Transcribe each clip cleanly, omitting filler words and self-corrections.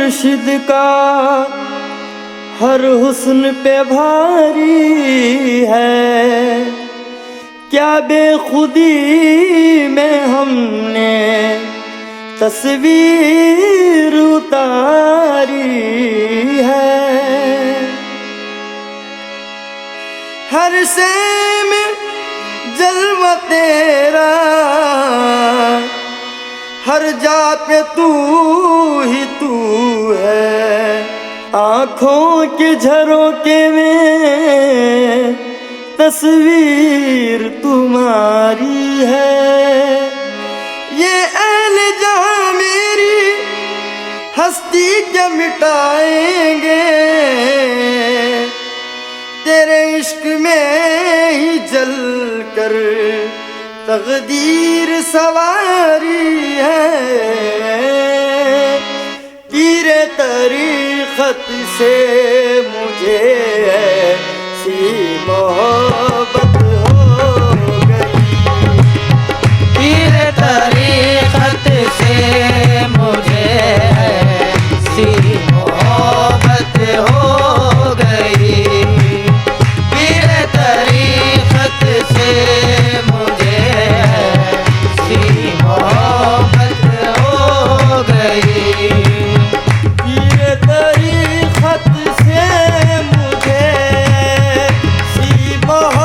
मुर्शिद का हर हुस्न पे भारी है। क्या बेखुदी में हमने तस्वीर उतारी है। हर शे में जलवा तेरा, हर जा पे तू ही तू है। आँखों के झरोके में तस्वीर तुम्हारी है। ये अहले जहां मेरी हस्ती क्या मिटाएंगे, तेरे इश्क में ही जल कर तकदीर सवारी है। पीरे तरीक़त से मुझे ऐसी मोहब्बत हो गई। पीरे तरीक़त से मुझे ऐसी मोहब्बत हो गई। पीरे तरीक़त से मुझे ऐसी मोहब्बत हो गई। पीरे तरीक़त से मुझे ऐसी मोहब्बत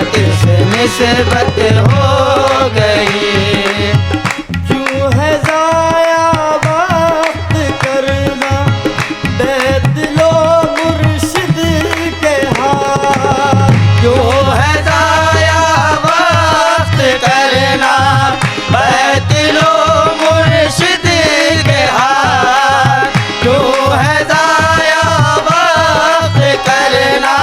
किस निस्बत हो गई। क्यों है जाया वक्त करना बेदिलो मुर्शिद के हाथ। क्यों है जाया वक्त करना बैतिलो मुर्शिद के हाथ। क्यों है जाया वक्त करना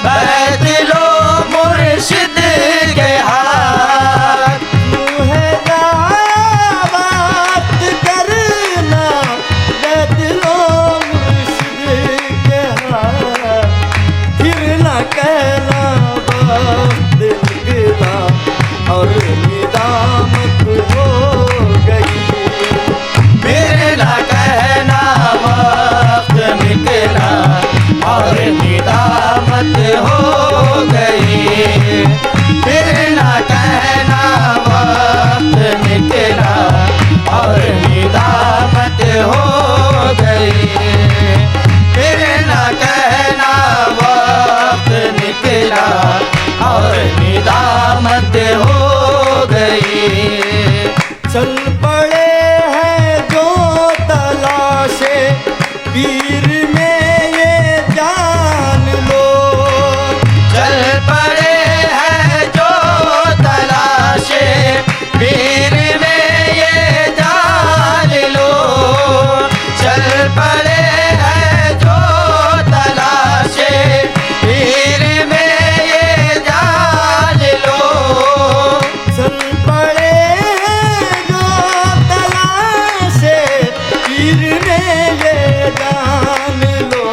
बैतिलो मुर्शिद के हाथ। क्यों है जाया वक्त करना बेदिलो मुर्शिद के हाथ। फिर न कहना वक्त निकला और निदामत हो गई। फिर न कहना वक्त निकला और निदामत हो गई। फिर न कहना वक्त निकला और निदामत हो गई। फिर न कहना वक्त निकला और निदामत हो गई। चल पड़े हैं जो तलाशे पीर में ये जान लो। चल पड़े हैं जो तलाशे पीर में ये जान लो। चल पड़े हैं जो तलाशे पीर में ये जान लो। चल पड़े हैं जो तलाशे पीर में ये जान लो।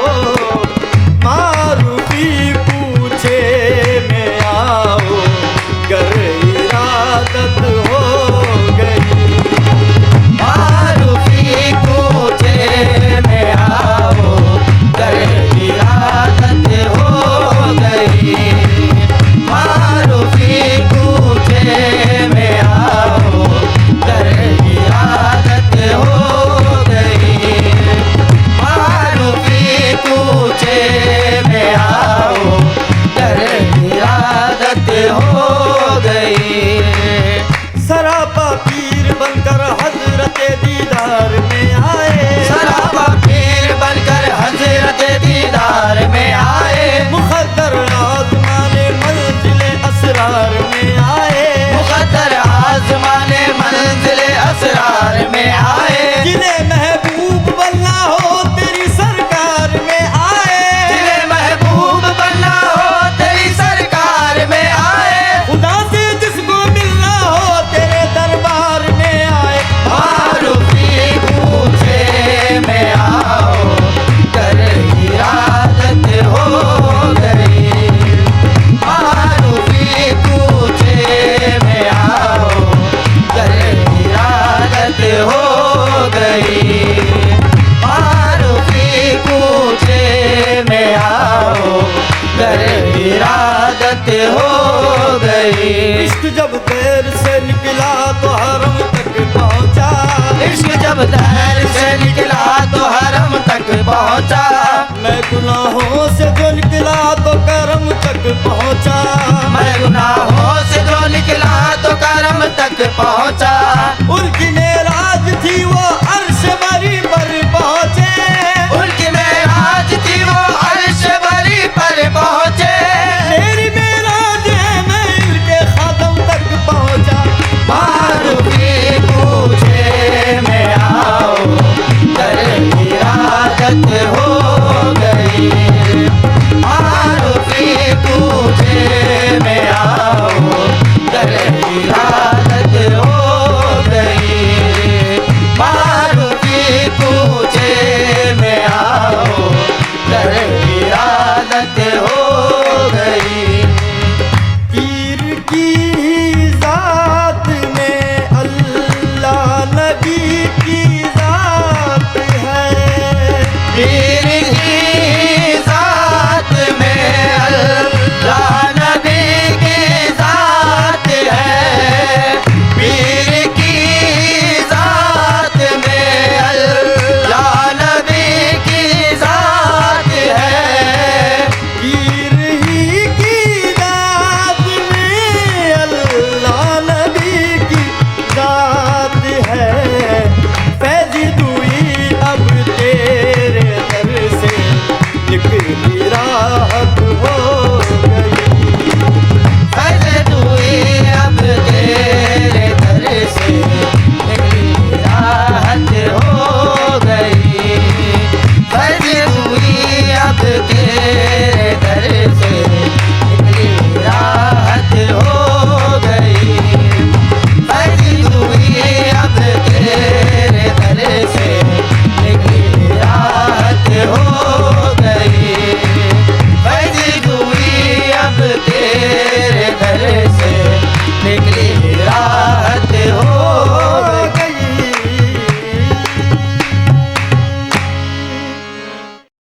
मारूफी पूछे में आओ गर इरादत हो गई। मारूफी पूछे में आओ कर इरादत हो गई। मारूफी पूछे में आओ कर इरादत हो गई। मारूफी पूछे में आओ कर इरादत हो गई। सरापा पीर बनकर हजरत दीदार में आए। सरापा पीर बनकर हजरत दीदार में आए। मुक़द्दर आज़माने मंजिले असरार में आए। मुक़द्दर आज़माने मंजिले असरार में आए। जिन्हें महबूब बनना हो तेरी सरकार में आए। जिन्हें महबूब बनना हो तेरी सरकार में आए। खुदा से जिसको मिलना हो तेरे दरबार में आए। मारूफी पूछे में आओ कर इरादत हो गई। मारूफी पूछे में आओ कर इरादत हो गई। मारूफी पूछे में आओ कर इरादत हो गई। इश्क जब देर से निकला तो हरम तक पहुंचा। इश्क जब दहर से निकला तो हरम तक पहुंचा। मैं गुनाहों से जो निकला तो करम तक पहुंचा। मैं गुनाह